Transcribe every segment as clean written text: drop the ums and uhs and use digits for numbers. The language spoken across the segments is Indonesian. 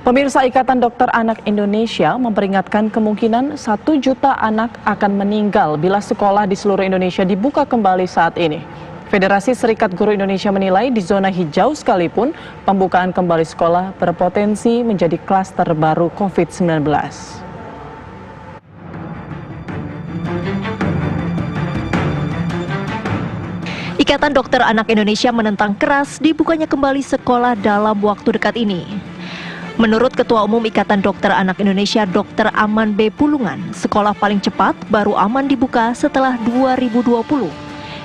Pemirsa, Ikatan Dokter Anak Indonesia memperingatkan kemungkinan 1 juta anak akan meninggal bila sekolah di seluruh Indonesia dibuka kembali saat ini. Federasi Serikat Guru Indonesia menilai di zona hijau sekalipun pembukaan kembali sekolah berpotensi menjadi klaster baru COVID-19. Ikatan Dokter Anak Indonesia menentang keras dibukanya kembali sekolah dalam waktu dekat ini. Menurut Ketua Umum Ikatan Dokter Anak Indonesia Dr. Aman B. Pulungan, sekolah paling cepat baru aman dibuka setelah 2020.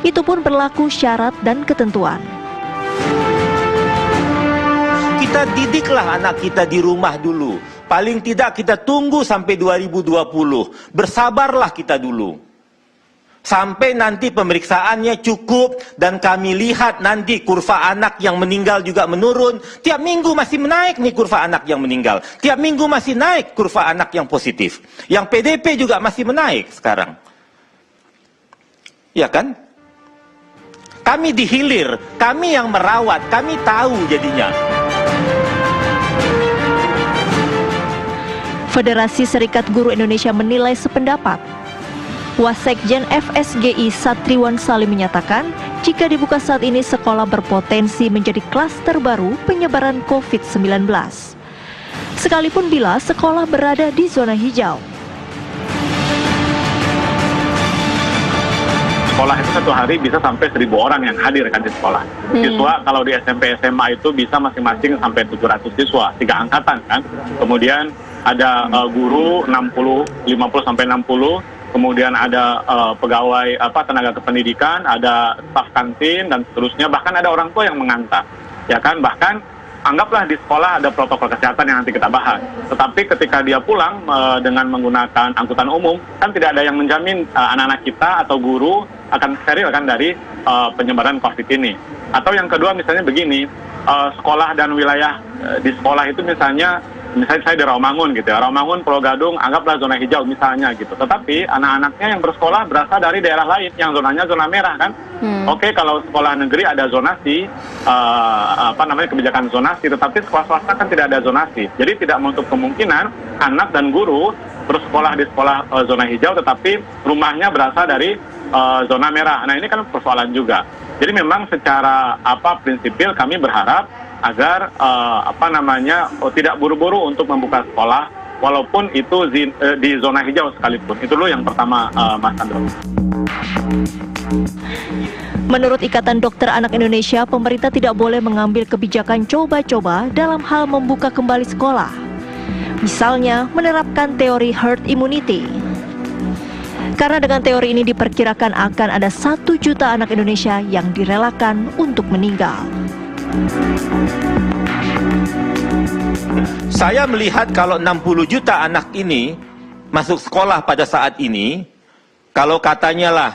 Itu pun berlaku syarat dan ketentuan. Kita didiklah anak kita di rumah dulu. Paling tidak kita tunggu sampai 2020. Bersabarlah kita dulu. Sampai nanti pemeriksaannya cukup dan kami lihat nanti kurva anak yang meninggal juga menurun. Tiap minggu masih menaik nih kurva anak yang meninggal. Tiap minggu masih naik kurva anak yang positif. Yang PDP juga masih menaik sekarang. Ya kan? Kami dihilir, kami yang merawat, kami tahu jadinya. Federasi Serikat Guru Indonesia menilai sependapat. Wasekjen FSGI Satriwan Salim menyatakan, jika dibuka saat ini sekolah berpotensi menjadi klaster baru penyebaran COVID-19. Sekalipun bila sekolah berada di zona hijau. Sekolah itu satu hari bisa sampai 1.000 orang yang hadir kan di sekolah. Siswa kalau di SMP SMA itu bisa masing-masing sampai 700 siswa, 3 angkatan kan. Kemudian ada guru 50 sampai 60. Kemudian ada pegawai tenaga kependidikan, ada staf kantin dan seterusnya, bahkan ada orang tua yang mengantar. Ya kan, bahkan anggaplah di sekolah ada protokol kesehatan yang nanti kita bahas. Tetapi ketika dia pulang dengan menggunakan angkutan umum, kan tidak ada yang menjamin anak-anak kita atau guru akan steril kan dari penyebaran COVID ini. Atau yang kedua misalnya begini, sekolah dan wilayah di sekolah itu misalnya saya di Rawamangun gitu ya, Rawamangun, Pulau Gadung, anggaplah zona hijau misalnya gitu. Tetapi anak-anaknya yang bersekolah berasal dari daerah lain yang zonanya zona merah kan. Oke, kalau sekolah negeri ada zonasi, kebijakan zonasi, tetapi sekolah swasta kan tidak ada zonasi. Jadi tidak menutup kemungkinan anak dan guru bersekolah di sekolah zona hijau, tetapi rumahnya berasal dari zona merah. Nah ini kan persoalan juga. Jadi memang secara prinsipil kami berharap agar tidak buru-buru untuk membuka sekolah walaupun itu di zona hijau sekalipun. Itu dulu yang pertama, Mas Andro. Menurut Ikatan Dokter Anak Indonesia, pemerintah tidak boleh mengambil kebijakan coba-coba dalam hal membuka kembali sekolah. Misalnya menerapkan teori herd immunity. Karena dengan teori ini diperkirakan akan ada 1 juta anak Indonesia yang direlakan untuk meninggal. Saya melihat kalau 60 juta anak ini masuk sekolah pada saat ini, kalau katanya lah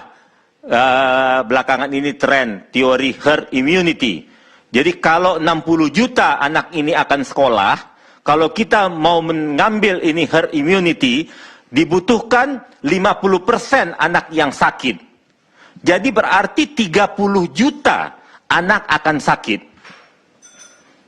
belakangan ini tren teori herd immunity. Jadi kalau 60 juta anak ini akan sekolah, kalau kita mau mengambil ini herd immunity, dibutuhkan 50% anak yang sakit. Jadi berarti 30 juta anak akan sakit.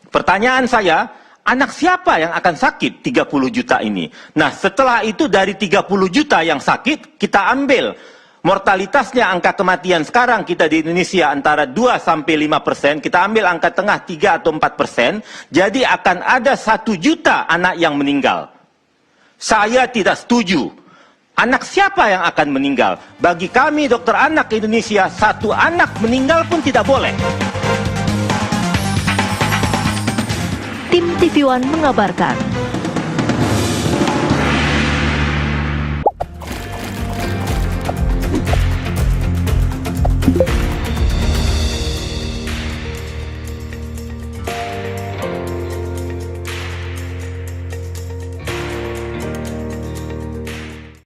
Pertanyaan saya, anak siapa yang akan sakit 30 juta ini? Nah, setelah itu dari 30 juta yang sakit, kita ambil mortalitasnya, angka kematian sekarang kita di Indonesia antara 2-5%, kita ambil angka tengah 3 atau 4%, jadi akan ada 1 juta anak yang meninggal. Saya tidak setuju. Anak siapa yang akan meninggal? Bagi kami dokter anak Indonesia, 1 anak meninggal pun tidak boleh. Tim TV One mengabarkan.